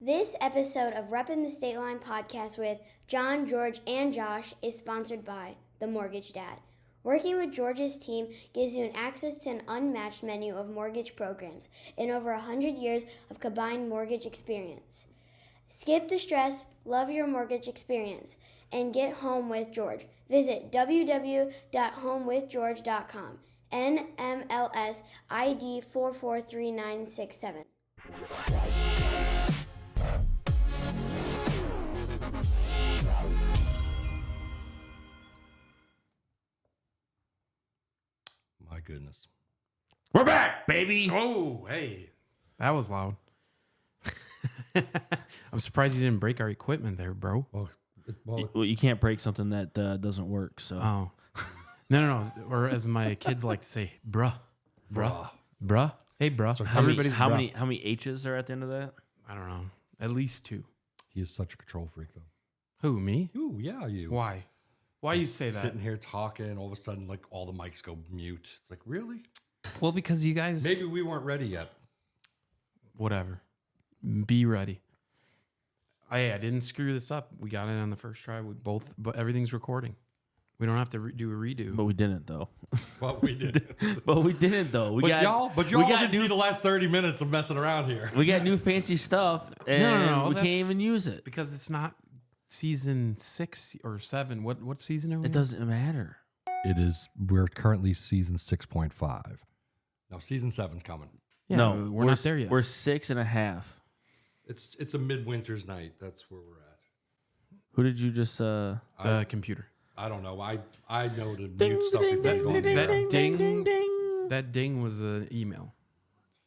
This episode of Reppin' the Stateline Podcast with John, George, and Josh is sponsored by The Mortgage Dad. Working with George's team gives you access to an unmatched menu of mortgage programs and over 100 years of combined mortgage experience. Skip the stress, love your mortgage experience, and get home with George. Visit www.homewithgeorge.com. NMLS ID 443967. My goodness. We're back, baby. Oh, hey. That was loud. I'm surprised you didn't break our equipment there, bro. Well, Well, you can't break something that doesn't work. So Oh. No. Or as my kids like to say, bruh. Hey, bruh. So how Everybody's many bruh. H's are at the end of that? I don't know. At least 2. he is such a control freak, though. Who, me? Ooh, yeah, you. Why? Why you say that? Sitting here talking, all of a sudden, like, all the mics go mute. It's like, really? Well, because you guys... Maybe we weren't ready yet. Whatever. Be ready. I didn't screw this up. We got it on the first try. But everything's recording. We don't have to do a redo. But we didn't though. But we did. We y'all got didn't see new, the last 30 minutes of messing around here. we got new fancy stuff, and No, we can't that's- even use it. Because it's not season 6 or 7. What season are we It in? doesn't matter. We're currently season 6.5. No, season 7's coming. Yeah, No, we're not there yet. We're 6.5. It's a MidWinter's night. That's where we're at. Who did you just? The computer. I don't know. I know to mute stuff before you go on the air. That ding. That ding was an email,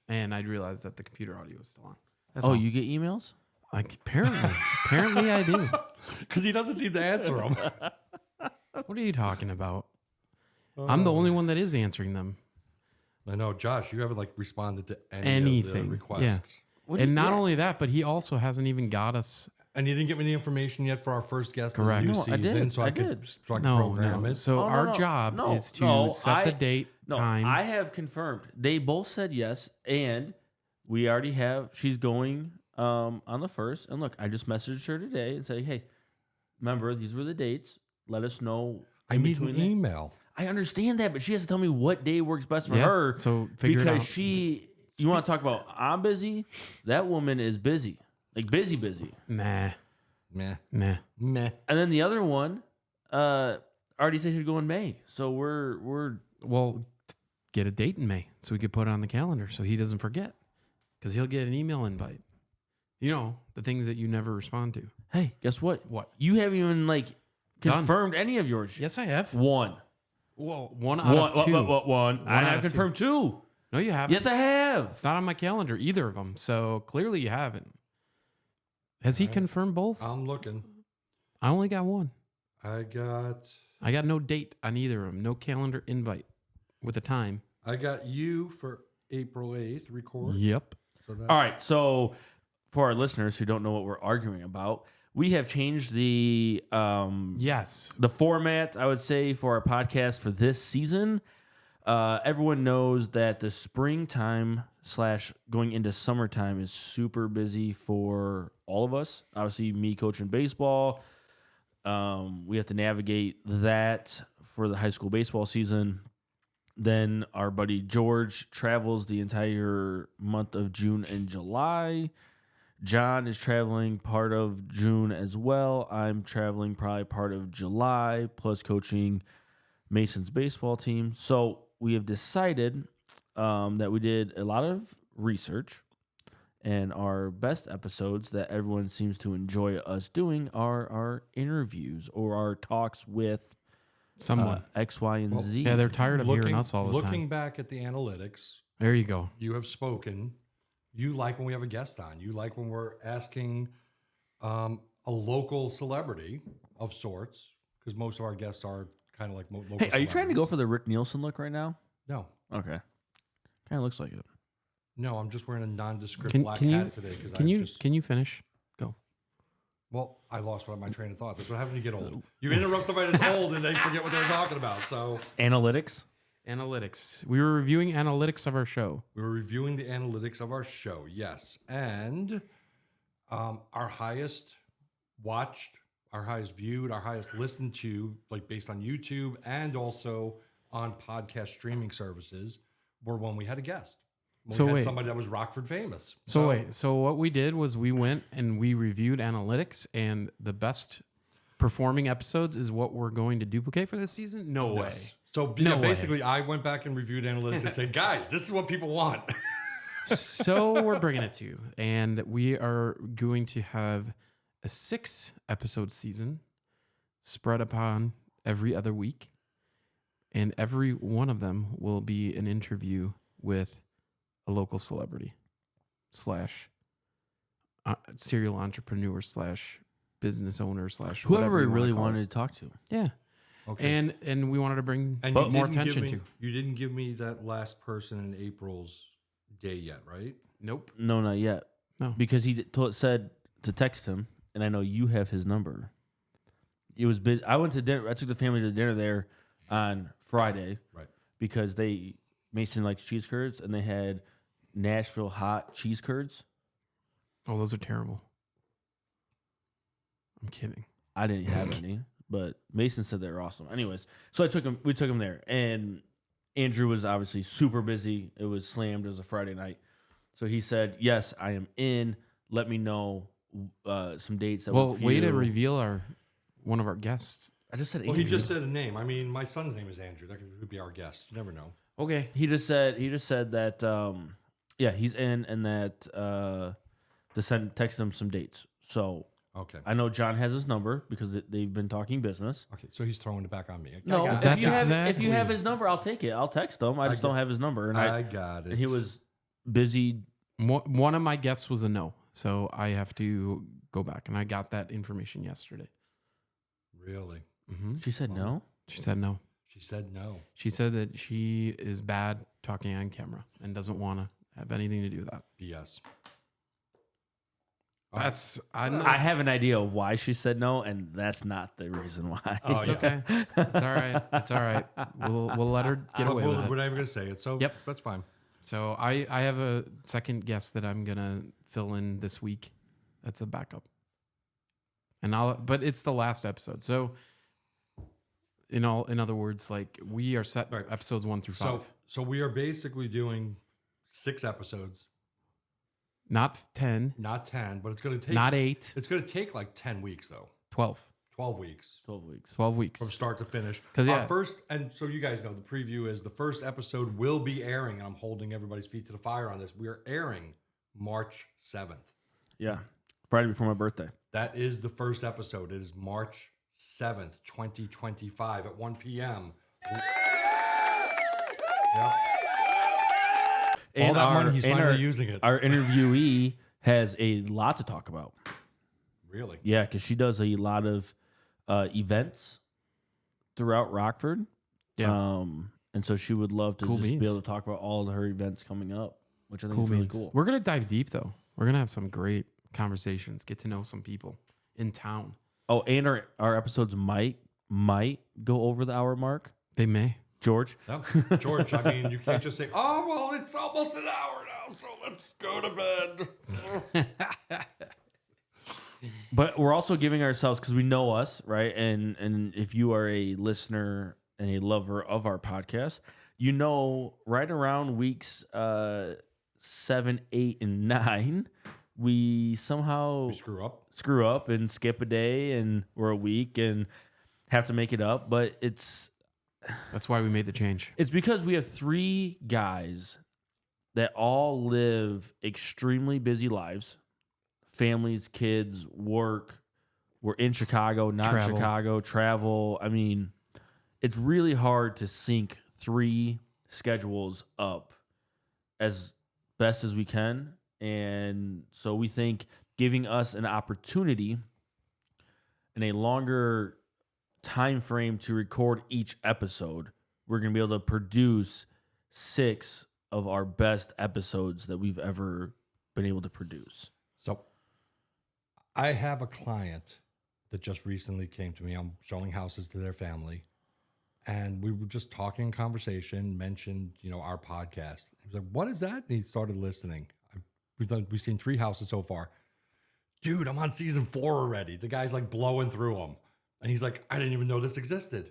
and I realized that the computer audio was still on. That's Oh, all. you get emails? Like apparently I do. Because he doesn't seem to answer them. What are you talking about? I'm the only one that is answering them. I know, Josh, you haven't responded to any of Anything. the requests. And not only that, but he also hasn't even got us. And you didn't get me the information yet for our first guest Correct. in the No, new I season, did. so I I could did. program it. So Oh, our job is to set the date, time. I have confirmed. They both said yes, and we already have. She's going on the 1st. And look, I just messaged her today and said, "Hey, remember these were the dates. Let us know." I need an between the-" email. I understand that, but she has to tell me what day works best for Yeah, her. so figure it because out. you want to talk about I'm busy. That woman is busy, like busy. Nah. Meh. Nah. Meh. And then the other one already said she'd go in May. So we're Well, get a date in May so we could put it on the calendar so he doesn't forget. Because he'll get an email invite. You know, the things that you never respond to. hey, guess what? What? You haven't even Done. confirmed any of yours. Yes, I have. One. Well, one out of 2. One. I out have of confirmed 2. No, you haven't. Yes, I have. It's not on my calendar, either of them. So clearly you haven't. Has he confirmed both? I'm looking. I only got one. I got no date on either of them. No calendar invite with a time. you for April 8th record. Yep. So that, All right. So for our listeners who don't know what we're arguing about, we have changed the Yes. the format, I would say, for our podcast for this season. Everyone knows that the springtime / going into summertime is super busy for all of us. Obviously, me coaching baseball. We have to navigate that for the high school baseball season. Then our buddy George travels the entire month of June and July. John is traveling part of June as well. I'm traveling probably part of July, plus coaching Mason's baseball team. So we have decided that we did a lot of research, and our best episodes that everyone seems to enjoy us doing are our interviews or our talks with Someone. X, Y, and Z. Yeah, they're tired of hearing us all the looking time. back at the analytics, There you go. you have spoken. You like when we have a guest on. You like when we're asking a local celebrity of sorts, because most of our guests are kind of like local Hey, are you trying to go celebrities. for the Rick Nielsen look right now? No. Okay. Kind of looks like it. No, I'm just wearing a nondescript Can black you hat today. can you finish? Go. Well, I lost my train of thought. That's what happens when you get old. You interrupt somebody that's old and they forget what they were talking about. So Analytics. Analytics. We were reviewing analytics of our show. we were reviewing the analytics of our show, yes. And Our highest watched, our highest viewed, our highest listened to, like based on YouTube and also on podcast streaming services, were when we had a guest. When we had somebody that was Rockford famous. So what we did was we went and we reviewed analytics, and the best performing episodes is what we're going to duplicate for this season? No way. So basically, I went back and reviewed analytics and said, guys, this is what people want. So we're bringing it to you, and we are going to have a 6-episode season spread upon every other week, and every one of them will be an interview with a local celebrity / serial entrepreneur / business owner / whoever we really wanted to talk to. Yeah. Okay. And we wanted to bring And more attention to. You didn't give me that last person in April's day yet, right? Nope. No, not yet. No. Because he said to text him, and I know you have his number. It was busy. I went to dinner. I took the family to dinner there on Friday. Right. Because Mason likes cheese curds, and they had Nashville hot cheese curds. Oh, those are terrible. I'm kidding. I didn't have any, but Mason said they were awesome. Anyways, so we took him there, and Andrew was obviously super busy. It was slammed. It was a Friday night. So he said, yes, I am in. Let me know some dates. Way to reveal one of our guests. I just said Well, Andrew. he just said a name. I mean, my son's name is Andrew. That could be our guest. You never know. Okay. He just said that he's in, and that to text him some dates. So Okay. I know John has his number because they've been talking business. Okay, so he's throwing it back on me. No, I got if you have his number, I'll take it. I'll text him. I just don't have his number. And I got it. And he was busy. One of my guests was a no, so I have to go back, and I got that information yesterday. Really? Mm-hmm. She said no. She said no. She said no. She said that she is bad talking on camera and doesn't want to have anything to do with that. BS. I have an idea of why she said no, and that's not the reason why. Oh, It's yeah. okay. It's all right. It's all right. We'll let her get away with it. We're not even going to say it, so Yep. that's fine. So I have a second guest that I'm gonna fill in this week. That's a backup, but it's the last episode. So in other words, like we are set Right. episodes 1 through 5. So we are basically doing 6 episodes, Not 10, not 10, but it's going to take not 8, It's going to take like 10 weeks though. 12. 12 weeks 12 weeks. 12 weeks. from start to finish. 'Cause, Our yeah. first, and so you guys know, the preview is the first episode will be airing, and I'm holding everybody's feet to the fire on this. We are airing March 7th. Yeah. Friday before my birthday. That is the first episode. It is March 7th, 2025 at 1 p.m. Yep. All that money, he's finally using it. Our interviewee has a lot to talk about. Really? Yeah, because she does a lot of events throughout Rockford. Yeah. And so she would love to Cool just be beans. able to talk about all of her events coming up, which I think Cool is really beans. cool. We're gonna dive deep though. We're gonna have some great conversations. Get to know some people in town. Oh, and our episodes might go over the hour mark. They may. George? No, George, I mean, you can't just say, oh, well, it's almost an hour now, so let's go to bed. But we're also giving ourselves, because we know us, right? And if you are a listener and a lover of our podcast, you know right around weeks 7, 8, and 9, we somehow We screw up and skip a day and or a week and have to make it up. But That's why we made the change. it's because we have 3 guys that all live extremely busy lives. Families, kids, work. We're in Chicago, not Travel. Chicago, travel. I mean, it's really hard to sync 3 schedules up as best as we can. And so we think giving us an opportunity in a longer time frame to record each episode, we're going to be able to produce 6 of our best episodes that we've ever been able to produce. So I have a client that just recently came to me. I'm showing houses to their family. And we were just talking in conversation, mentioned, our podcast. He was like, what is that? And he started listening. We've seen 3 houses so far. dude, I'm on season 4 already. The guy's like blowing through them. And he's like, I didn't even know this existed.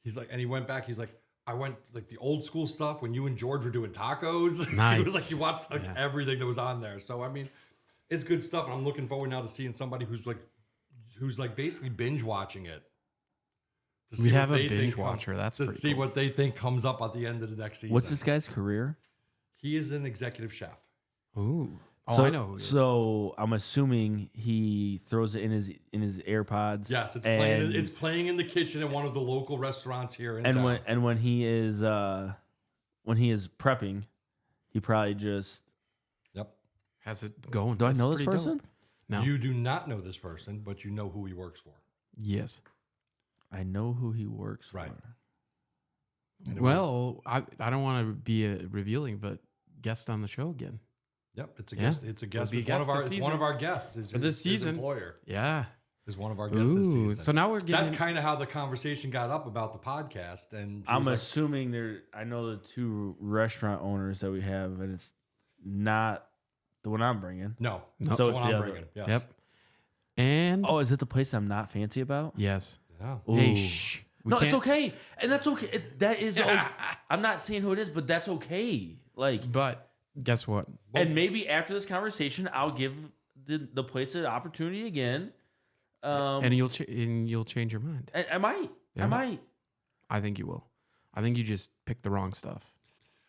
He's like, and he went back. He's like, I went like the old school stuff when you and George were doing tacos. Nice. It was like you watched like everything that was on there. So, I mean, it's good stuff. And I'm looking forward now to seeing somebody who's like basically binge watching it. We have a binge watcher. That's to pretty see cool. what they think comes up at the end of the next season. What's this guy's career? He is an executive chef. Ooh. Oh, So, I know who he is. So I'm assuming he throws it in his AirPods. Yes, it's and, playing in the kitchen at one of the local restaurants here in and town. when he is prepping, he probably just. Yep. Has it going. Do I That's know this pretty person? dope. No. You do not know this person, but you know who he works for. Yes. I know who he works Right. for. Well, I don't want to be revealing, but guest on the show again. Yep, it's a Yeah. guest. It's a guest. Be a It's guest this one season. of our guests. Is For this his season. employer Yeah. is one of our guests this Ooh. season. So now we're That's getting. kind of how the conversation got up about the podcast. And he I'm was like, assuming I know the 2 restaurant owners that we have, and it's not the one I'm bringing. no, No. that's So the it's one the I'm other. bringing. Yes. Yep. And Oh, is it the place I'm not fancy about? yes. Yeah. Hey, Ooh. shh. We No, it's can't- okay, and that's okay. That is. Okay. I'm not saying who it is, but that's okay. Like, But guess what? and maybe after this conversation, I'll give the place an opportunity again. And you'll change your mind. I might. Yeah. I might. I think you will. I think you just picked the wrong stuff.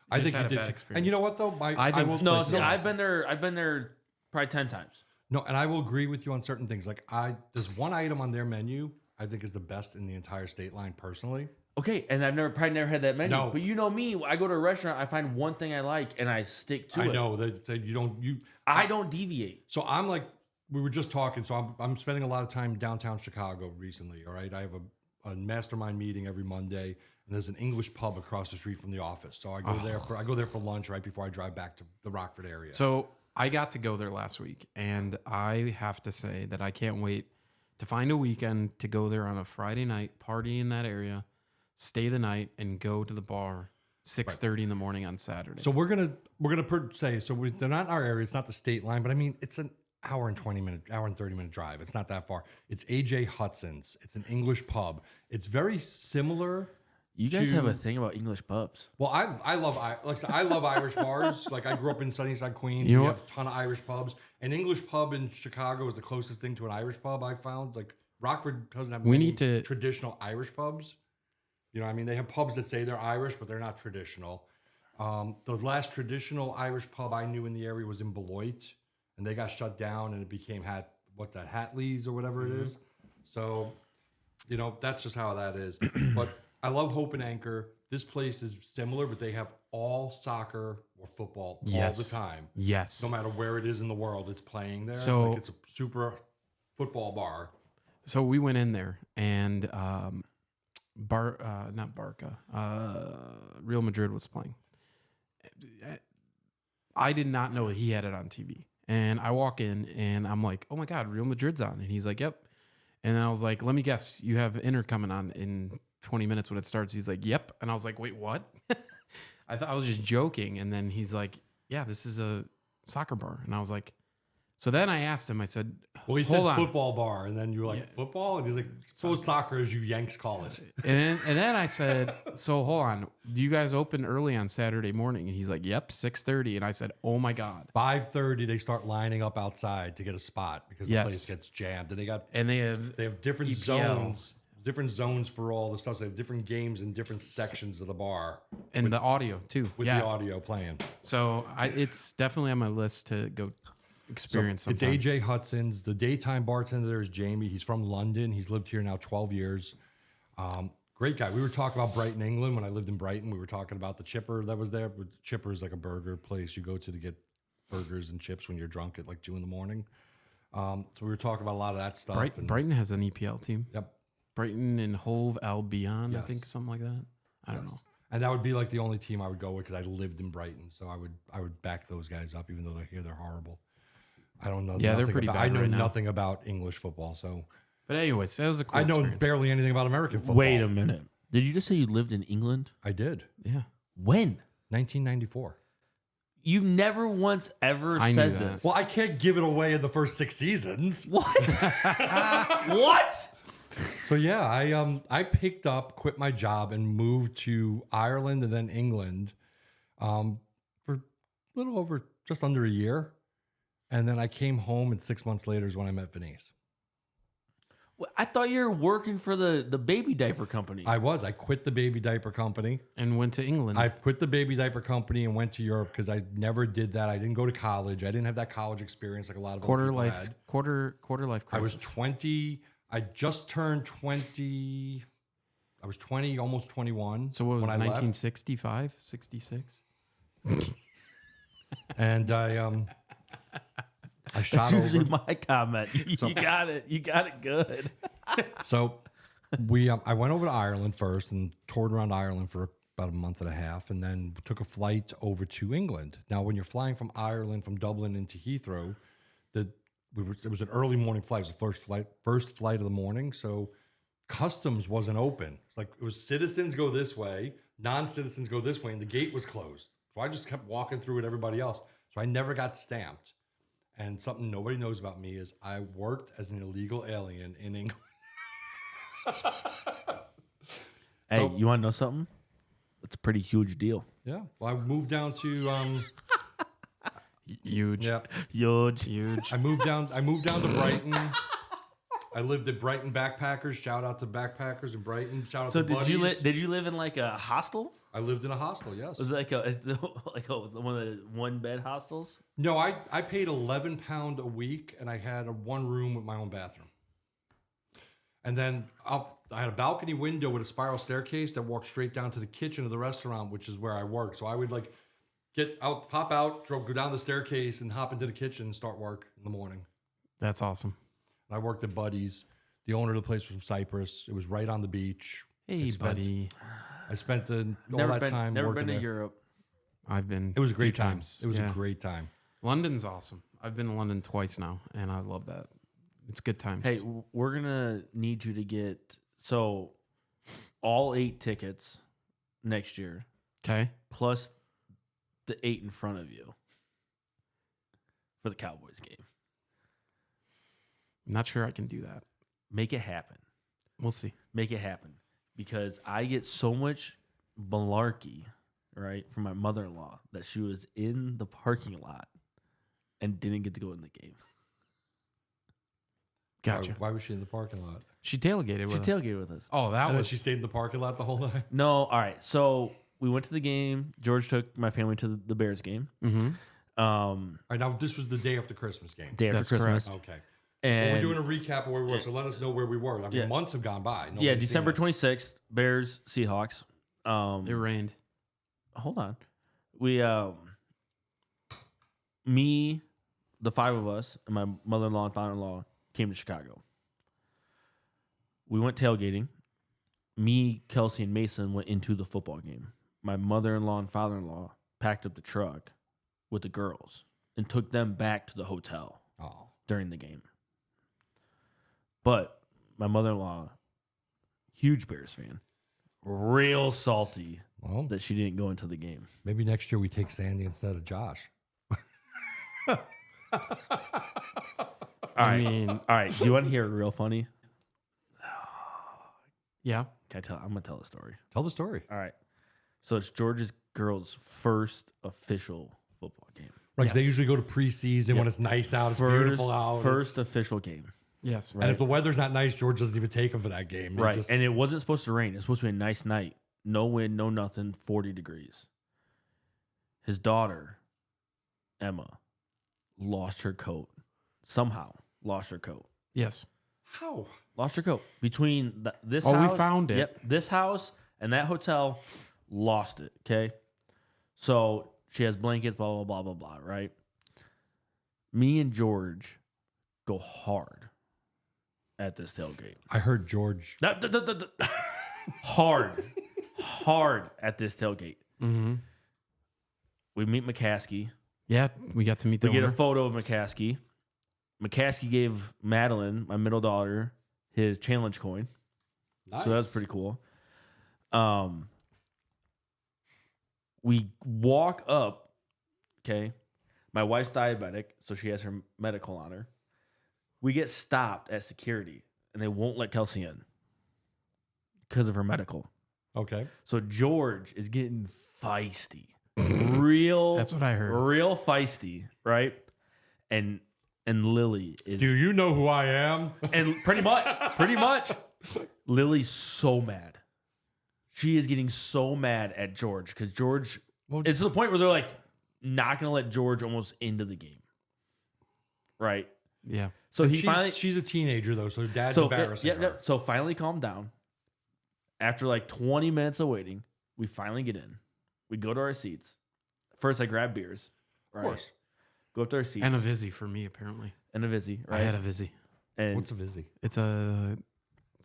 I just think had you a did. bad too. experience. And you know what though? I think will- No, place see, is I've been there. I've been there probably 10 times. No, and I will agree with you on certain things. Like there's one item on their menu I think is the best in the entire Stateline personally. Okay, and I've probably never had that menu. No. But you know me, I go to a restaurant, I find one thing I like, and I stick to it. I know that you. I don't deviate. So I'm like, we were just talking. So I'm spending a lot of time downtown Chicago recently. All right, I have a mastermind meeting every Monday, and there's an English pub across the street from the office. So I go there for lunch right before I drive back to the Rockford area. So I got to go there last week, and I have to say that I can't wait to find a weekend to go there on a Friday night, party in that area, stay the night, and go to the bar 6:30 in the morning on Saturday. So we're gonna say they're not in our area. It's not the state line, but I mean it's an hour and 30 minute drive. It's not that far. It's AJ Hudson's. It's an English pub. It's very similar. You guys have a thing about English pubs. Well, I love Irish bars. Like I grew up in Sunnyside, Queens. You know We what? have a ton of Irish pubs. An English pub in Chicago is the closest thing to an Irish pub I found. Like Rockford doesn't have We many need to- traditional Irish pubs. You know what I mean? They have pubs that say they're Irish, but they're not traditional. The last traditional Irish pub I knew in the area was in Beloit, and they got shut down, and it became Hatley's or whatever it is. So, you know, that's just how that is. But I love Hope and Anchor. This place is similar, but they have all soccer or football all the time. Yes. No matter where it is in the world, it's playing there. So- like it's a super football bar. So we went in there, and not Barca, Real Madrid was playing. I did not know he had it on TV. And I walk in, and I'm like, oh my God, Real Madrid's on. And he's like, yep. And I was like, let me guess, you have Inter coming on in 20 minutes when it starts. He's like, yep. And I was like, wait, what? I thought I was just joking. And then he's like, yeah, this is a soccer bar. And I was like, so then I asked him, I said, Well, he said hold on. football bar, and then you were like, football? And he's like, so it's soccer as you Yanks call it. And then I said, so hold on, do you guys open early on Saturday morning? And he's like, yep, 6:30. And I said, oh my God. 5:30, they start lining up outside to get a spot because the Yes. place gets jammed. And And they have different EPL. different zones for all the stuff. So they have different games in different sections of the bar and the audio too. with the audio playing. So it's definitely on my list to go experience It's sometime. AJ Hudson's. The daytime bartender there is Jamie. He's from London. He's lived here now 12 years. Great guy. We were talking about Brighton, England. When I lived in Brighton, we were talking about the Chipper that was there. Chipper is like a burger place you go to get burgers and chips when you're drunk at like 2 a.m. So we were talking about a lot of that stuff. Brighton has an EPL team. Yep. Brighton and Hove Albion, I Yes. think, something like that. I don't know. And that would be like the only team I would go with because I lived in Brighton. So I would back those guys up, even though they're horrible. I don't know. Yeah, they're nothing pretty about, bad I know right now. nothing about English football, so But anyways, that was a cool I know experience. barely anything about American football. Wait a minute. Did you just say you lived in England? I did. Yeah. When? 1994. You've never once ever I said knew that. this. Well, I can't give it away in the first 6 seasons. What? What? So yeah, I picked up, quit my job, and moved to Ireland and then England for a little over, just under a year. And then I came home, and 6 months later is when I met Venice. I thought you were working for the baby diaper company. I quit the baby diaper company. And went to England. I quit the baby diaper company and went to Europe because I never did that. I didn't go to college. I didn't have that college experience like a lot of other people had. quarter life I was crisis. 20. I just turned 20. I was 20, almost 21. So what was when I left. 1965, 66? And I shot That's usually over. my comment. You got it. You got it good. So I went over to Ireland first and toured around Ireland for about a month and a half, and then took a flight over to England. Now, when you're flying from Ireland, from Dublin into Heathrow, it was an early morning flight. It was the first flight of the morning. So customs wasn't open. It's like it was citizens go this way, non-citizens go this way, and the gate was closed. So I just kept walking through with everybody else. So I never got stamped. And something nobody knows about me is I worked as an illegal alien in England. Hey, you want to know something? It's a pretty huge deal. Yeah. Well, I moved down to Huge. yeah. Huge. I moved down to Brighton. I lived at Brighton Backpackers. Shout out to Backpackers in Brighton. Shout out So to did Buddies. did you live in like a hostel? I lived in a hostel, yes. Was it like one of the one bed hostels? No, I paid £11 a week, and I had a one room with my own bathroom. And then I had a balcony window with a spiral staircase that walked straight down to the kitchen of the restaurant, which is where I worked. So I would like get out, pop out, go down the staircase, and hop into the kitchen and start work in the morning. That's awesome. And I worked at Buddies. The owner of the place was from Cyprus. It was right on the beach. Hey, buddy. I spent all Never that time Never working been to there. Europe. I've been. It was a few great time. times. It was Yeah. a great time. London's awesome. I've been to London twice now, and I love that. It's good times. Hey, we're gonna need you to get all 8 tickets next year, okay. plus the 8 in front of you for the Cowboys game. I'm not sure I can do that. Make it happen. We'll see. Make it happen, because I get so much malarkey, right, from my mother-in-law that she was in the parking lot and didn't get to go in the game. Gotcha. Why was she in the parking lot? She tailgated She with us. tailgated with us. Oh, that And then was. she stayed in the parking lot the whole night? No, all right. So we went to the game. George took my family to the Bears game. Mhm. All right, now this was the day after Christmas game. Day after That's Christmas. correct. Okay. And Well, we're doing a recap of where we were, so let us know where we were. I mean, Yeah. months have gone by. yeah, Nobody's seen December us. 26th, Bears, Seahawks. It rained. Hold on. We me, the 5 of us, and my mother-in-law and father-in-law came to Chicago. We went tailgating. Me, Kelsey, and Mason went into the football game. My mother-in-law and father-in-law packed up the truck with the girls and took them back to the hotel Oh. during the game. But my mother-in-law, huge Bears fan, real salty Well, that she didn't go into the game. maybe next year we take Sandy instead of Josh. All right. All right. Do you want to hear it real funny? Yeah. Can I tell? I'm going to tell a story. Tell the story. All right. So it's George's girls' first official football game. Right, 'cause they Yes. usually go to preseason when it's nice out, it's beautiful out. First official game. Yes. And if the weather's not nice, George doesn't even take them for that game. They Right. just- And it wasn't supposed to rain. It's supposed to be a nice night. No wind, no nothing, 40 degrees. His daughter, Emma, lost her coat. Somehow lost her coat. Yes. How? Lost her coat. Between this Oh, we house. found it. Yep. This house and that hotel, lost it. Okay. So she has blankets, blah, blah, blah, blah, blah, right? Me and George go hard at this tailgate. I heard George. Hard at this tailgate. Mm-hmm. We meet McCaskey. Yeah, we got to meet the We get a owner. photo of McCaskey. McCaskey gave Madeline, my middle daughter, his challenge coin. Nice. So that's pretty cool. We walk up, Okay. My wife's diabetic, so she has her medical on her. We get stopped at security, and they won't let Kelsey in because of her medical. Okay. So George is getting feisty. Real. That's what I heard. Real feisty, right? And Lily is. Do you know who I am? And pretty much, Lily's so mad. She is getting so mad at George because George. It's to the point where they're like not going to let George almost into the game, right? Yeah. So And he finally. she's a teenager though, so dad's So embarrassing her. So finally, calm down. After like 20 minutes of waiting, we finally get in. We go to our seats. First, I grab beers. Right? Of course. Go up to our seats. And a Vizzy for me, apparently. And a Vizzy, right? I had a Vizzy. And What's a Vizzy? It's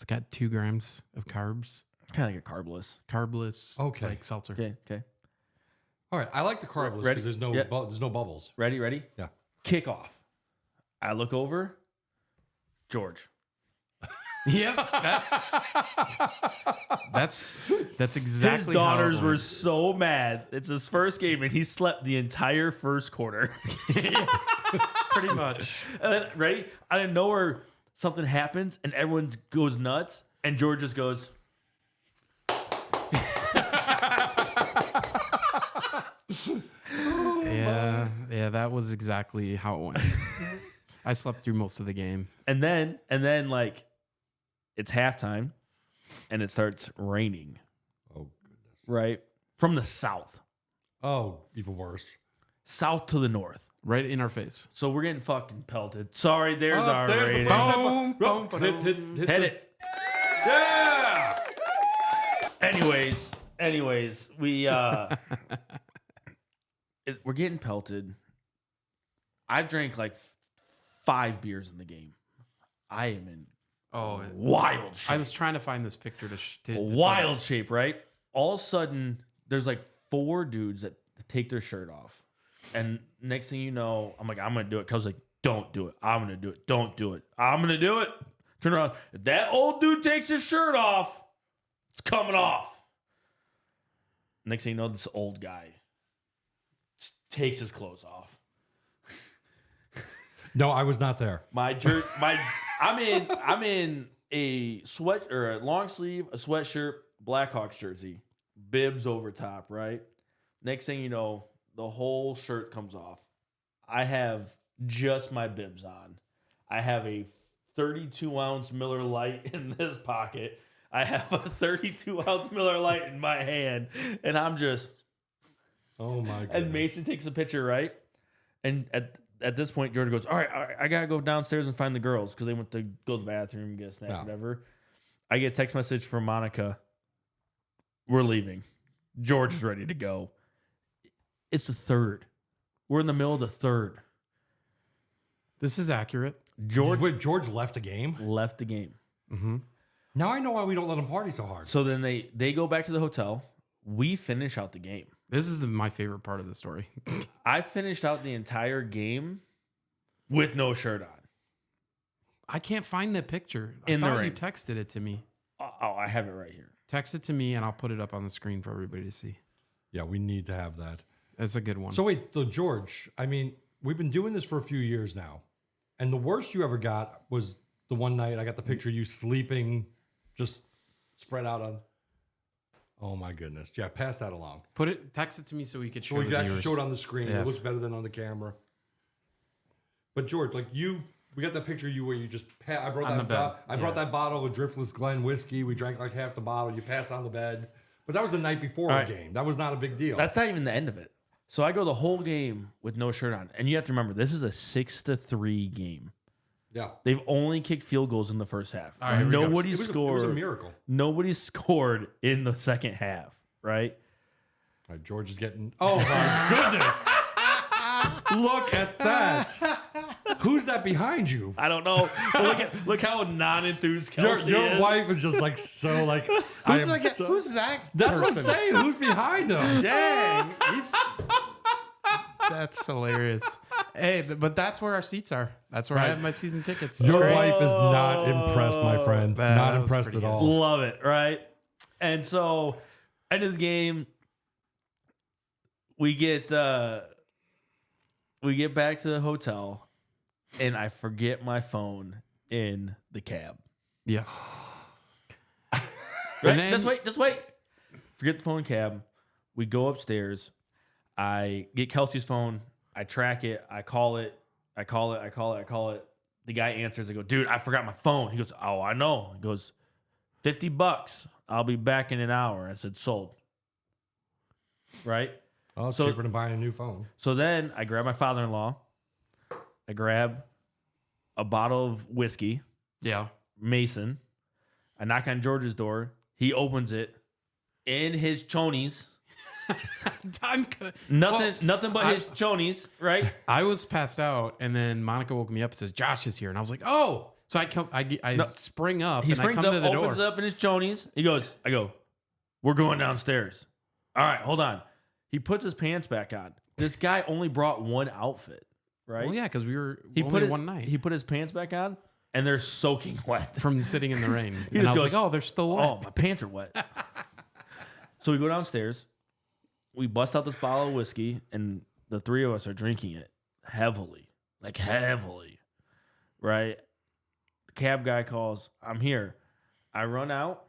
got 2 grams of carbs. kind of like a carbless. Carbless. Okay. Like seltzer. Okay. All right. I like the carbless Ready? because there's Yeah. there's no bubbles. Ready? Yeah. Kick off. I look over. George. Yep. That's exactly His daughters how it were went. so mad. It's his first game, and he slept the entire first quarter. pretty much. And then, ready? Out of nowhere, something happens, and everyone goes nuts, and George just goes. Yeah, that was exactly how it went. I slept through most of the game. And then like it's halftime and it starts raining, Oh goodness. right? From the south. Oh, even worse. South to the north. Right in our face. So we're getting fucking pelted. Sorry, there's Oh, our there's the rating. first Boom, boom, boom. Hit Hit it. Yeah. Anyways, we we're getting pelted. I've drank like 5 beers in the game. I am in wild shape. I was trying to find this picture to Wild shape, right? All of a sudden, there's like 4 dudes that take their shirt off. And next thing you know, I'm like, I'm going to do it. Cause like, don't do it. I'm going to do it. Don't do it. I'm going to do it. Turn around. If that old dude takes his shirt off, it's coming off. Next thing you know, this old guy takes his clothes off. No, I was not there. I'm in a sweat or a long sleeve, a sweatshirt, Blackhawks jersey, bibs over top, right? Next thing you know, the whole shirt comes off. I have just my bibs on. I have a 32-ounce Miller Lite in this pocket. I have a 32-ounce Miller Lite in my hand, and I'm just. Oh my goodness. And Mason takes a picture, right? And at this point, George goes, all right, I got to go downstairs and find the girls because they went to go to the bathroom, get a snack, whatever. I get a text message from Monica. We're leaving. George is ready to go. It's the third. We're in the middle of the third. This is accurate. George left the game? Left the game. Mm-hmm. Now I know why we don't let him party so hard. So then they go back to the hotel. We finish out the game. This is my favorite part of the story. I finished out the entire game with no shirt on. I can't find the picture. I In the thought rain. you texted it to me. Oh, I have it right here. Text it to me and I'll put it up on the screen for everybody to see. Yeah, we need to have that. That's a good one. So wait, so George, I mean, we've been doing this for a few years now. And the worst you ever got was the one night I got the picture of you sleeping, just spread out on. Oh my goodness. Yeah, pass that along. Text it to me so we could show So we the can actually viewers. show it on the screen. It Yes. looks better than on the camera. But George, like we got that picture of you where you just I brought On the bed. that bottle of Driftless Glen whiskey. We drank like half the bottle. You passed on the bed. But that was the night before All the right. game. That was not a big deal. That's not even the end of it. So I go the whole game with no shirt on. And you have to remember, this is a 6-3 game. yeah. They've only kicked field goals in the first half. All right, here we go. Nobody It was scored. a miracle. Nobody scored in the second half, right? All right, George is getting. Oh my goodness! Look at that. Who's that behind you? I don't know. But look how non-enthused Kelsey Your is. wife is just like so like. I am so- who's that? That's what I'm person? saying. Who's behind him? Dang. That's hilarious. Hey, but that's where our seats are. That's where I Right. have my season tickets. Your Great. wife is not impressed, my friend. That Not was impressed pretty at good. all. Love it, right? And so, end of the game, we get we get back to the hotel, and I forget my phone in the cab. Yes. Right? then- Just wait. Forget the phone in cab. We go upstairs. I get Kelsey's phone. I track it. I call it. The guy answers. I go, dude, I forgot my phone. He goes, oh, I know. He goes, $50. I'll be back in an hour. I said, sold. Right? Oh, it's So- cheaper than buying a new phone. So then I grab my father-in-law. I grab a bottle of whiskey, Yeah. Mason. I knock on George's door. He opens it. In his chonies. Nothing but his chonies, right? I was passed out, and then Monica woke me up and says, Josh is here. And I was like, oh. So I spring up, He and I springs come up, to the opens door. up in his chonies. I go, we're going downstairs. All right, hold on. He puts his pants back on. This guy only brought one outfit, right? Well, yeah, because we were He only put it, one night He put his pants back on, and they're soaking wet. from sitting in the rain. He And just I was goes, like, oh, they're still wet. Oh, my pants are wet. So we go downstairs. We bust out this bottle of whiskey, and the three of us are drinking it heavily. Right? The cab guy calls, I'm here. I run out.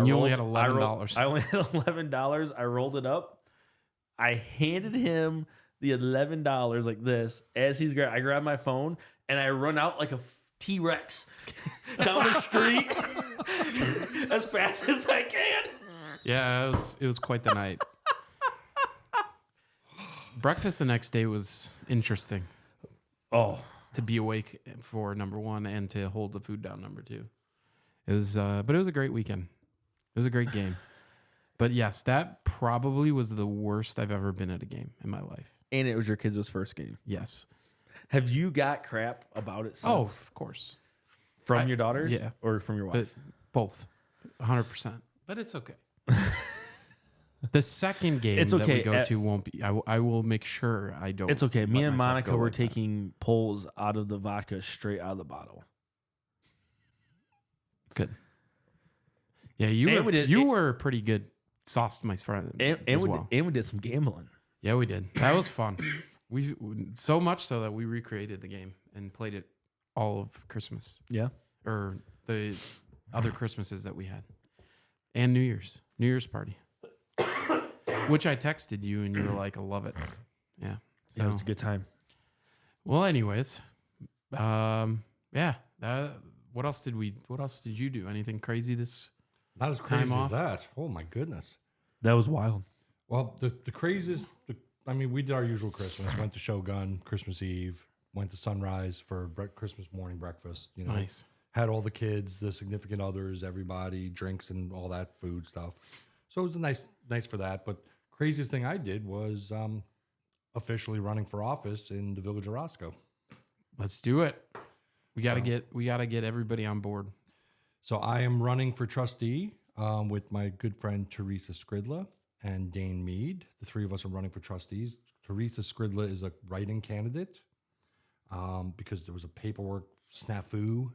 You only had $11. I only had $11. I rolled it up. I handed him the $11 like this. As I grab my phone, and I run out like a T-Rex down the street as fast as I can. Yeah, it was quite the night. Breakfast the next day was interesting. Oh, To be awake for number one and to hold the food down number two. It was, but it was a great weekend. It was a great game. But yes, that probably was the worst I've ever been at a game in my life. and it was your kids' first game. Yes. Have you got crap about it since? Oh, of course. From your daughters? yeah. Or from your But wife? both. 100%. But it's okay. The second game It's that we okay. go to won't be. I will make sure I don't. It's okay. Me let and myself Monica go were like that. taking pulls out of the vodka straight out of the bottle. Good. Yeah, you And were. we did- You were pretty good sauce, my friend. And as we, well. and we did some gambling. Yeah, we did. That was fun. We so much so that we recreated the game and played it all of Christmas Yeah. or the other Christmases that we had, and New Year's party, which I texted you and you were like, "I love it." Yeah. So, Yeah, it was a good time. well, anyways, yeah. What else did you do? Anything crazy this? Not as Time crazy as off? that. Oh my goodness. That was wild. Well, the craziest. I mean, we did our usual Christmas. Went to Shogun Christmas Eve. Went to Sunrise for Christmas morning breakfast. You know, Nice. had all the kids, the significant others, everybody, drinks and all that food stuff. So it was nice for that. But craziest thing I did was officially running for office in the village of Roscoe. Let's do it. We gotta get everybody on board. So I am running for trustee with my good friend Teresa Skridla and Dane Mead. The three of us are running for trustees. Teresa Skridla is a write-in candidate because there was a paperwork snafu.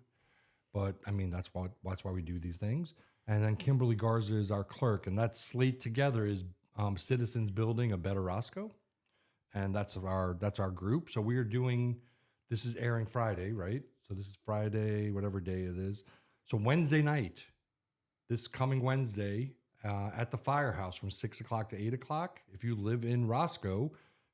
But I mean, that's why we do these things. And then Kimberly Garza is our clerk, and that slate together is Citizens Building a Better Roscoe, and that's our group. So we are doing. This is airing Friday, right? So this is Friday, whatever day it is. So Wednesday night, this coming Wednesday, at the Firehouse from 6 o'clock to 8 o'clock. If you live in Roscoe,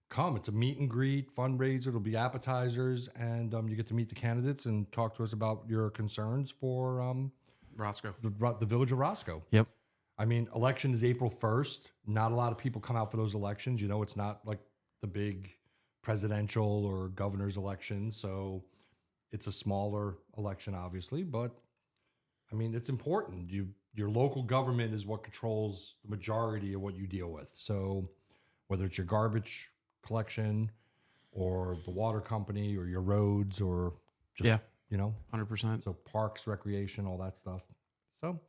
come. It's a meet and greet fundraiser. It'll be appetizers, and you get to meet the candidates and talk to us about your concerns for Roscoe. the village of Roscoe. Yep. I mean, election is April 1st. Not a lot of people come out for those elections. You know, it's not like the big presidential or governor's election. So it's a smaller election, obviously. But, I mean, it's important. Your local government is what controls the majority of what you deal with. So whether it's your garbage collection or the water company or your roads or just, you know, 100%. so parks, recreation, all that stuff. So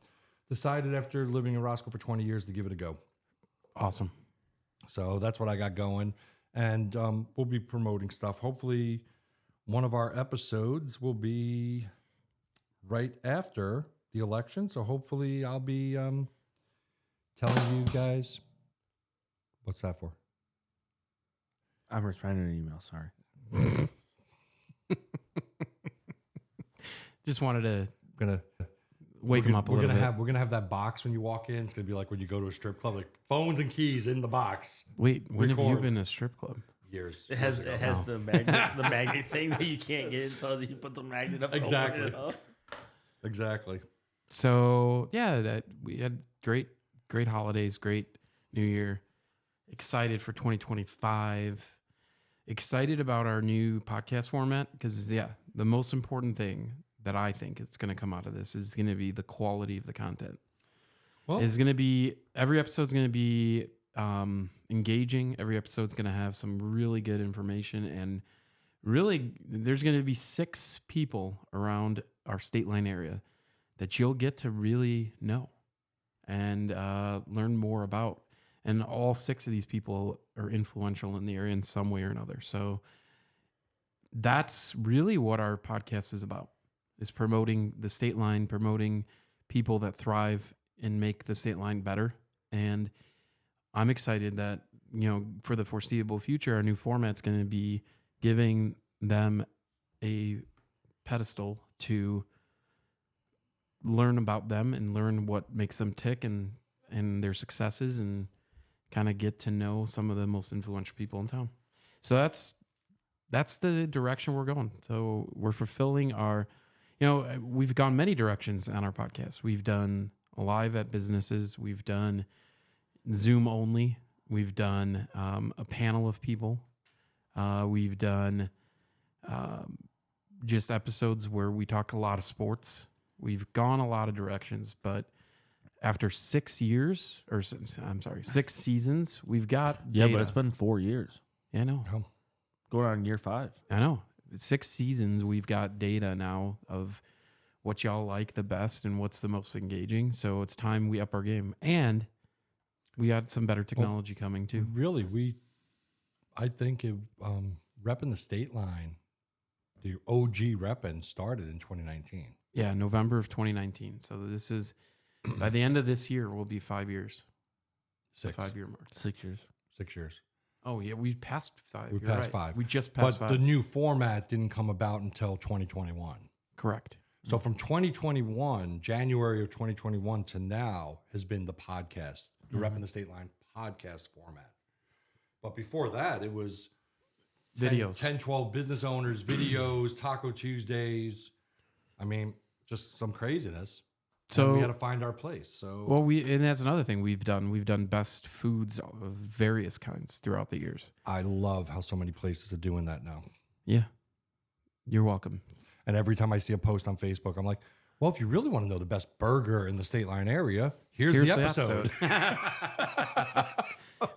decided after living in Roscoe for 20 years to give it a go. Awesome. So that's what I got going. And we'll be promoting stuff. Hopefully one of our episodes will be right after the election. So hopefully I'll be telling you guys. What's that for? I'm responding to an email. Sorry. Just wanted to Gonna wake him up a we're little gonna bit. we're gonna have that box when you walk in. It's gonna be like when you go to a strip club, like phones and keys in the box. Wait, when have you record. been to a strip club? Years. It has years ago. the magnet thing that you can't get until you put the magnet up. to open Exactly. it up. Exactly. So yeah, we had great holidays, great New Year. Excited for 2025. Excited about our new podcast format because the most important thing that I think is going to come out of this is going to be the quality of the content. Well, It's going to be every episode's going to be engaging. Every episode's going to have some really good information, and really, there's going to be 6 people around our Stateline area that you'll get to really know and learn more about. And all 6 of these people are influential in the area in some way or another. So that's really what our podcast is about, is promoting the state line, promoting people that thrive and make the state line better. And I'm excited that, for the foreseeable future, our new format's going to be giving them a pedestal to learn about them and learn what makes them tick and their successes, and kind of get to know some of the most influential people in town. So that's the direction we're going. So we're fulfilling our, we've gone many directions on our podcast. We've done live at businesses. We've done Zoom only. We've done a panel of people. We've done just episodes where we talk a lot of sports. We've gone a lot of directions, but after 6 years, 6 seasons, we've got data. But it's been 4 years. Yeah, I know. Oh. Going on year 5. I know. 6 seasons, we've got data now of what y'all like the best and what's the most engaging. So it's time we up our game. And we got some better technology coming too. Really, I think Reppin the State Line, the OG Reppin started in 2019. Yeah, November of 2019. So this is, by the end of this year, will be 5 years. 6. 5-year mark. 6 years. 6 years. Oh, yeah, we passed 5. We You're passed right. 5. We just passed But 5. the new format didn't come about until 2021. Correct. So from 2021, January of 2021 to now has been the podcast, the Reppin the State Line podcast format. But before that, it was Videos. 10, 12 business owners, videos, Taco Tuesdays. I mean, just some craziness. So And we had to find our place. So well, and that's another thing we've done. We've done best foods of various kinds throughout the years. I love how so many places are doing that now. Yeah. You're welcome. And every time I see a post on Facebook, I'm like, well, if you really want to know the best burger in the State Line area, here's the episode.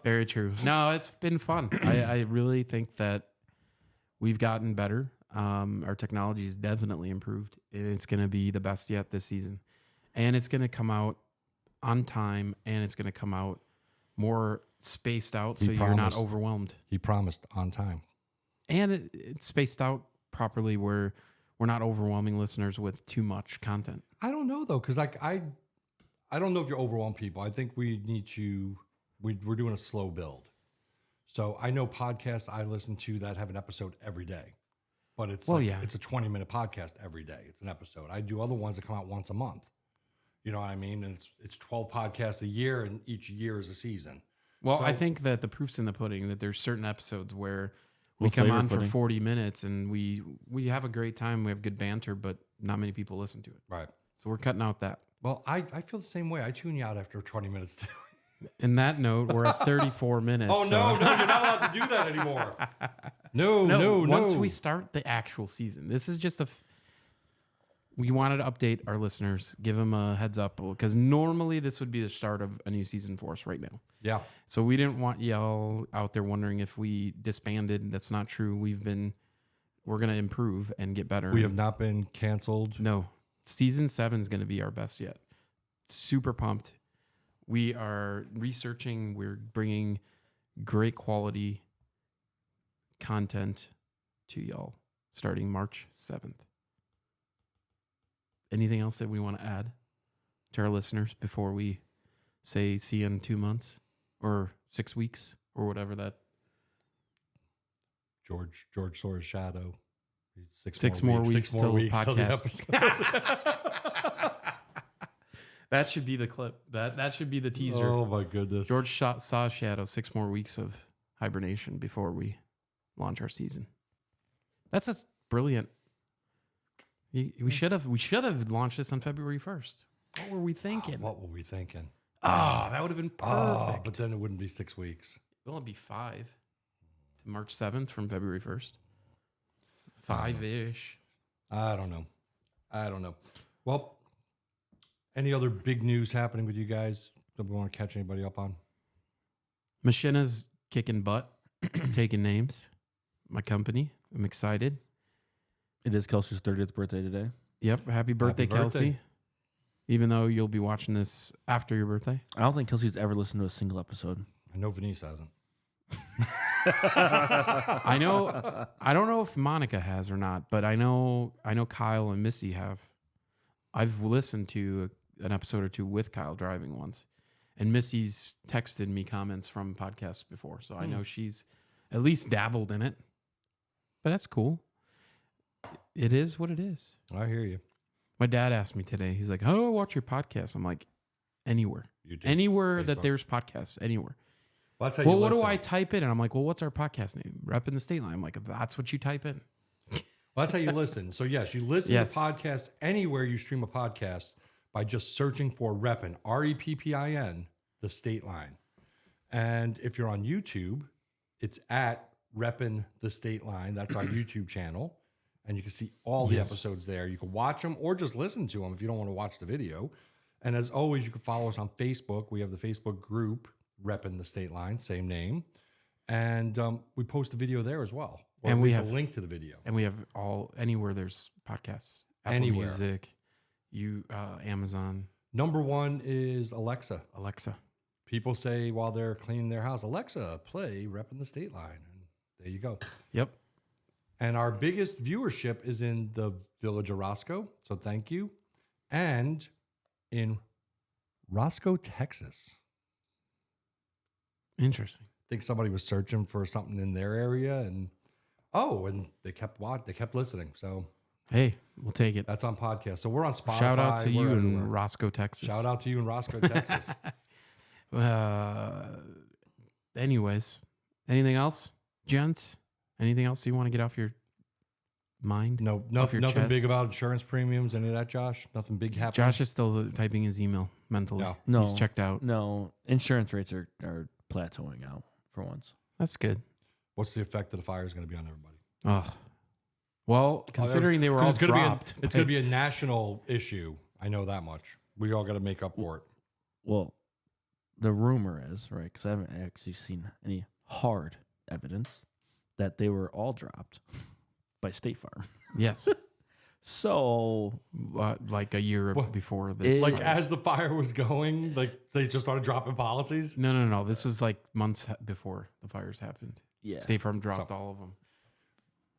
Very true. No, it's been fun. I really think that we've gotten better. Our technology has definitely improved. And it's going to be the best yet this season. And it's going to come out on time, and it's going to come out more spaced out so you're not overwhelmed. He promised on time. And it's spaced out properly where we're not overwhelming listeners with too much content. I don't know, though, because I don't know if you overwhelm people. I think we need to, we're doing a slow build. So I know podcasts I listen to that have an episode every day. But it's it's a 20-minute podcast every day. It's an episode. I do other ones that come out once a month. You know what I mean? And it's 12 podcasts a year, and each year is a season. Well, So- I think that the proof's in the pudding, that there's certain episodes where we come on for 40 minutes and we have a great time. We have good banter, but not many people listen to it. Right. So we're cutting out that. Well, I feel the same way. I tune you out after 20 minutes too. In that note, we're at 34 minutes. Oh, no, you're not allowed to do that anymore. No. Once we start the actual season, this is just we wanted to update our listeners, give them a heads up, because normally this would be the start of a new season for us right now. Yeah. So we didn't want y'all out there wondering if we disbanded. That's not true. We're going to improve and get better. We have not been canceled. No. Season 7 is going to be our best yet. Super pumped. We are researching. We're bringing great quality content to y'all starting March 7th. Anything else that we want to add to our listeners before we say see you in 2 months or 6 weeks or whatever that? George Soros' shadow. Six more weeks till till the podcast. episode. That should be the clip. That should be the teaser. Oh my goodness. George saw shadow. 6 more weeks of hibernation before we launch our season. That's a brilliant. We should have launched this on February 1st. What were we thinking? What were we thinking? That would have been perfect. But then it wouldn't be 6 weeks. It'll be 5 to March 7th from February 1st. 5-ish. I don't know. Well, any other big news happening with you guys that we want to catch anybody up on? Machina's kicking butt, taking names. My company. I'm excited. It is Kelsey's 30th birthday today. Yep. Happy birthday, Happy birthday. Kelsey. Even though you'll be watching this after your birthday. I don't think Kelsey's ever listened to a single episode. I know Venice hasn't. I don't know if Monica has or not, but I know Kyle and Missy have. I've listened to an episode or two with Kyle driving once, and Missy's texted me comments from podcasts before, so I know she's at least dabbled in it. But that's cool. It is what it is. I hear you. My dad asked me today. He's like, "How do I watch your podcast?" I'm like, "Anywhere, anywhere Facebook. that there's podcasts, anywhere." Well, that's how Well, you what do listen. I type in? And I'm like, "Well, what's our podcast name? Reppin' the Stateline." I'm like, "That's what you type in." Well, that's how you listen. So yes, you listen Yes. to podcasts anywhere you stream a podcast by just searching for Reppin, Reppin, the State Line. And if you're on YouTube, it's at Reppin the State Line. That's our YouTube channel. And you can see all the episodes there. You can watch them or just listen to them if you don't want to watch the video. And as always, you can follow us on Facebook. We have the Facebook group, Reppin the State Line, same name. And we post a video there as well. Or And at we least have- a link to the video. And we have anywhere there's podcasts. Apple Anywhere. Music, Amazon, Number one is Alexa. Alexa. People say while they're cleaning their house, Alexa, play Reppin' the State Line. And there you go. Yep. And our biggest viewership is in the village of Roscoe. So thank you. And in Roscoe, Texas. Interesting. I think somebody was searching for something in their area and they kept listening. So Hey, we'll take it. that's on podcast. So we're on Spotify. Shout out to you we're in everywhere. Roscoe, Texas. Shout out to you in Roscoe, Texas. Anyways, anything else, gents? Anything else you want to get off your mind? No, Off your nothing big chest? about insurance premiums, any of that, Josh? Nothing big happening? Josh is still typing his email mentally. No. He's checked out. No, insurance rates are plateauing out for once. That's good. What's the effect that the fire is going to be on everybody? Oh, well, considering they were 'Cause all it's gonna dropped, it's going to be a national issue. I know that much. We all got to make up for it. Well, the rumor is, right, because I haven't actually seen any hard evidence that they were all dropped by State Farm. yes, So, like a year What? before this. Like fire. as the fire was going, like they just started dropping policies. No. This was like months before the fires happened. yeah. State Farm dropped all of them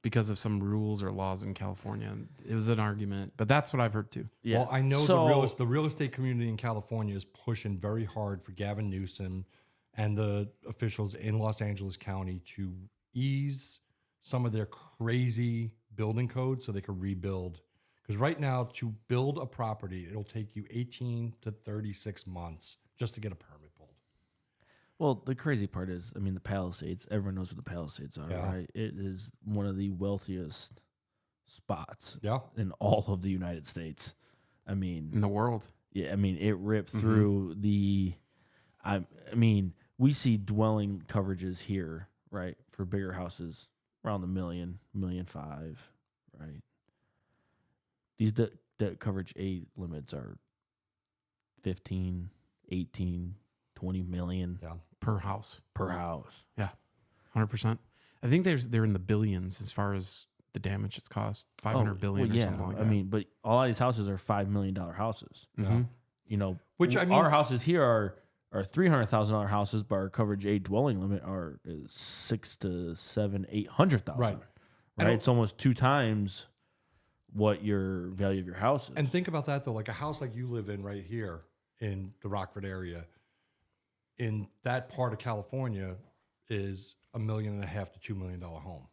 because of some rules or laws in California. And it was an argument, but that's what I've heard too. Yeah. Well, I know So- the real estate community in California is pushing very hard for Gavin Newsom and the officials in Los Angeles County to ease some of their crazy building codes so they can rebuild. Because right now, to build a property, it'll take you 18 to 36 months just to get a permit pulled. Well, the crazy part is, I mean, the Palisades, everyone knows what the Palisades are, Yeah. right? It is one of the wealthiest spots Yeah. in all of the United States. I mean, In the world. yeah, I mean, it ripped through the. I mean, we see dwelling coverages here, right, for bigger houses around the $1.5 million, right? These debt coverage A limits are 15, 18, 20 million Yeah. Per house. per house. 100%. I think they're in the billions as far as the damage it's cost. 500 billion or something like that. I mean, but a lot of these houses are $5 million houses. Mhm. You know, Which, I mean- our houses here are $300,000 houses, but our coverage A dwelling limit is 600,000 to 800,000. Right. Right. And- It's almost 2 times what your value of your house is. And think about that though, like a house like you live in right here in the Rockford area, in that part of California is $1.5 million to $2 million home.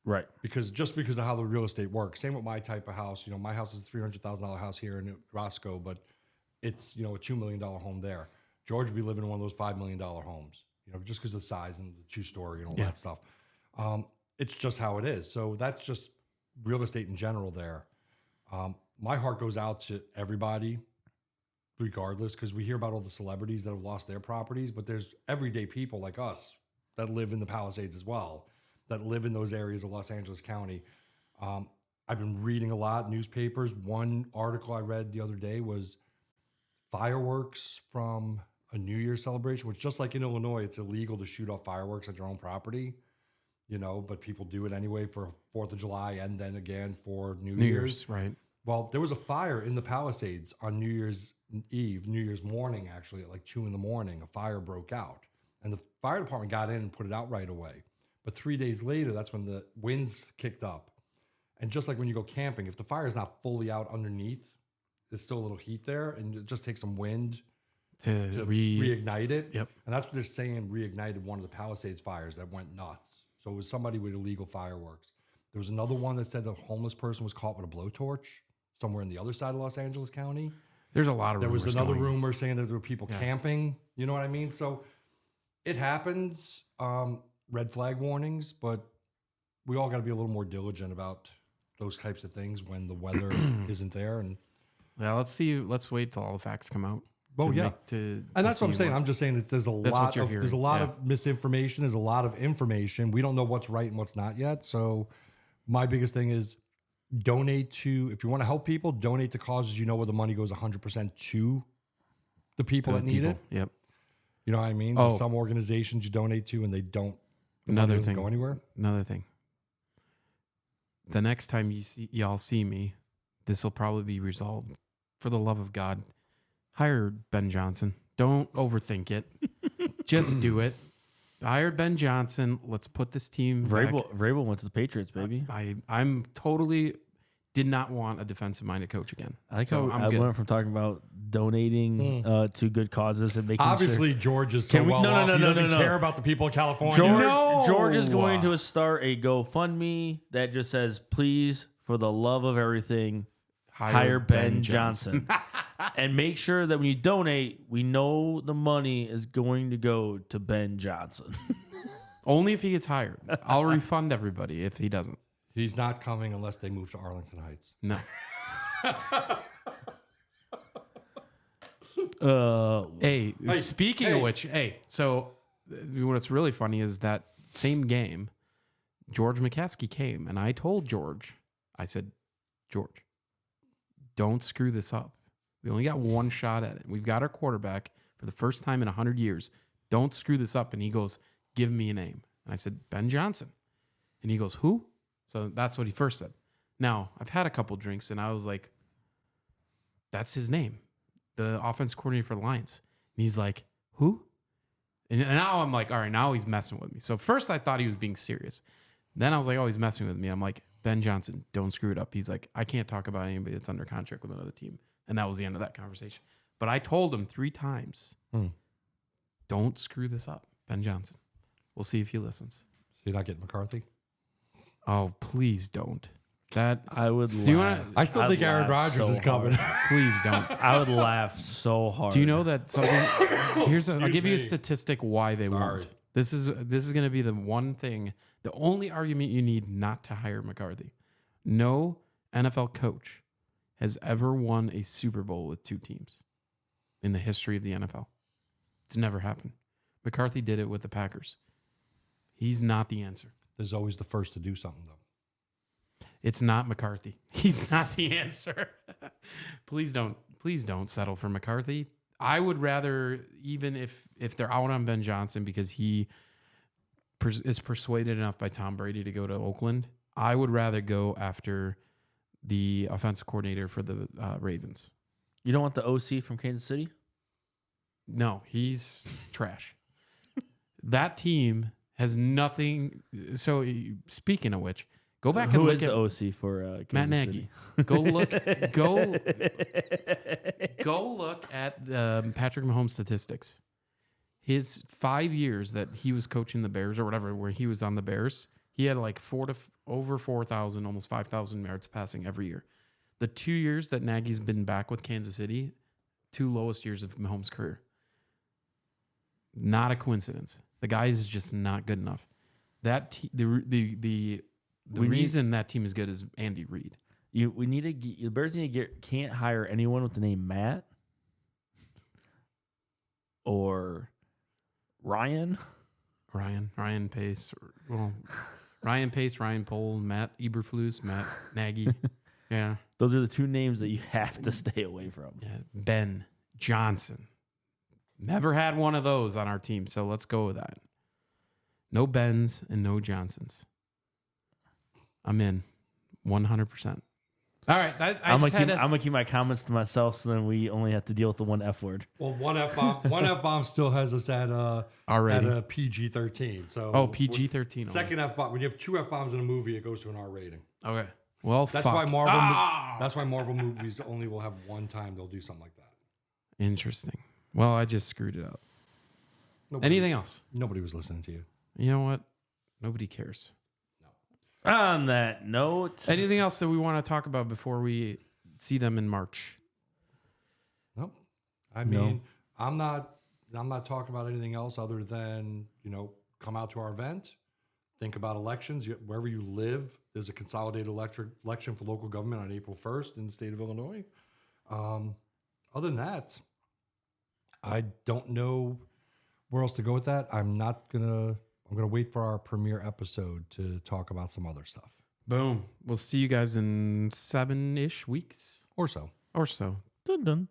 Right. because of how the real estate works. Same with my type of house. You know, my house is a $300,000 house here in Roscoe, but it's, you know, a $2 million home there. George would be living in one of those $5 million homes, you know, just because of the size and the 2-story and all that stuff. It's just how it is. So that's just real estate in general there. My heart goes out to everybody regardless, because we hear about all the celebrities that have lost their properties, but there's everyday people like us that live in the Palisades as well, that live in those areas of Los Angeles County. I've been reading a lot, newspapers. One article I read the other day was fireworks from a New Year's celebration, which just like in Illinois, it's illegal to shoot off fireworks at your own property, you know, but people do it anyway for 4th of July and then again for New Year's. Right. Well, there was a fire in the Palisades on New Year's Eve, New Year's morning, actually, at like 2 a.m. A fire broke out. And the fire department got in and put it out right away. But 3 days later, that's when the winds kicked up. And just like when you go camping, if the fire is not fully out underneath, there's still a little heat there, and it just takes some wind to reignite it. Yep. And that's what they're saying reignited one of the Palisades fires that went nuts. So it was somebody with illegal fireworks. There was another one that said a homeless person was caught with a blowtorch somewhere in the other side of Los Angeles County. There's a lot of rumors. There was another going. rumor saying that there were people camping. You know what I mean? So it happens. Red flag warnings, but we all got to be a little more diligent about those types of things when the weather isn't there. And Yeah, let's wait till all the facts come out. well, yeah, And and that's what I'm saying. I'm just saying that there's a lot hearing. of misinformation. There's a lot of information. We don't know what's right and what's not yet. So my biggest thing is donate to, if you want to help people, donate to causes you know where the money goes 100% to the people that need it. Yep. You know what I mean? Oh. There's some organizations you donate to and they don't. Another doesn't thing. go anywhere. Another thing. The next time y'all see me, this will probably be resolved. For the love of God, hire Ben Johnson. Don't overthink it. Just do it. Hire Ben Johnson. Let's put this team back. Vrabel went to the Patriots, baby. I'm totally did not want a defensive-minded coach again. I like So how I I'm good. went from talking about donating to good causes and making Obviously, George is so Can we- well no, no, off. no, He no, doesn't no, no. care about the people of California. George is going to start a GoFundMe that just says, please, for the love of everything, hire Ben Johnson. And make sure that when you donate, we know the money is going to go to Ben Johnson. Only if he gets hired. I'll refund everybody if he doesn't. He's not coming unless they move to Arlington Heights. No. Hey, speaking of which, so what's really funny is that same game, George McCaskey came, and I told George, I said, George, don't screw this up. We only got one shot at it. We've got our quarterback for the first time in 100 years. Don't screw this up. And he goes, give me a name. And I said, Ben Johnson. And he goes, who? So that's what he first said. Now, I've had a couple drinks, and I was like, that's his name, the offense coordinator for the Lions. And he's like, who? And now I'm like, all right, now he's messing with me. So first I thought he was being serious. Then I was like, oh, he's messing with me. I'm like, Ben Johnson, don't screw it up. He's like, I can't talk about anybody that's under contract with another team. And that was the end of that conversation. But I told him 3 times, don't screw this up, Ben Johnson. We'll see if he listens. You're not getting McCarthy? Oh, please don't. That I would Do you laugh. wanna- I still I'd think Aaron laugh Rodgers so is coming. hard. please don't. I would laugh so hard. Do you know that something? I'll give you a me. statistic why they Sorry. won't. This is going to be the one thing, the only argument you need not to hire McCarthy. No NFL coach has ever won a Super Bowl with 2 teams in the history of the NFL. It's never happened. McCarthy did it with the Packers. He's not the answer. There's always the first to do something, though. It's not McCarthy. He's not the answer. Please don't settle for McCarthy. I would rather, even if they're out on Ben Johnson because he is persuaded enough by Tom Brady to go to Oakland, I would rather go after the offensive coordinator for the Ravens. You don't want the OC from Kansas City? No, he's trash. That team has nothing. So speaking of which, go back and Who look is at the OC for Kansas Matt City? Nagy. Go look at the Patrick Mahomes statistics. His 5 years that he was coaching the Bears or whatever, where he was on the Bears, He had like over 4,000, almost 5,000 yards passing every year. The 2 years that Nagy's been back with Kansas City, 2 lowest years of Mahomes' career. Not a coincidence. The guy is just not good enough. That the reason that team is good is Andy Reid. The Bears need to can't hire anyone with the name Matt or Ryan Pace. Well, Ryan Pace, Ryan Pohl, Matt Eberflus, Matt Nagy. Yeah. Those are the 2 names that you have to stay away from. Yeah. Ben Johnson. Never had one of those on our team, so let's go with that. No Bens and no Johnsons. I'm in 100%. All right. I'm gonna keep my comments to myself, so then we only have to deal with the one F word. Well, one F bomb still has us at a PG-13. So PG-13. Second F bomb. When you have 2 F bombs in a movie, it goes to an R rating. Okay. Well, that's fuck. why Marvel movies only will have one time they'll do something like that. Interesting. Well, I just screwed it up. Anything else? Nobody was listening to you. You know what? Nobody cares. On that note, anything else that we want to talk about before we see them in March? Nope. I mean, I'm not talking about anything else other than, come out to our event, think about elections. Wherever you live, there's a consolidated election for local government on April 1st in the state of Illinois. Other than that, I don't know where else to go with that. I'm going to wait for our premiere episode to talk about some other stuff. Boom. We'll see you guys in 7-ish weeks. Or so. Dun dun.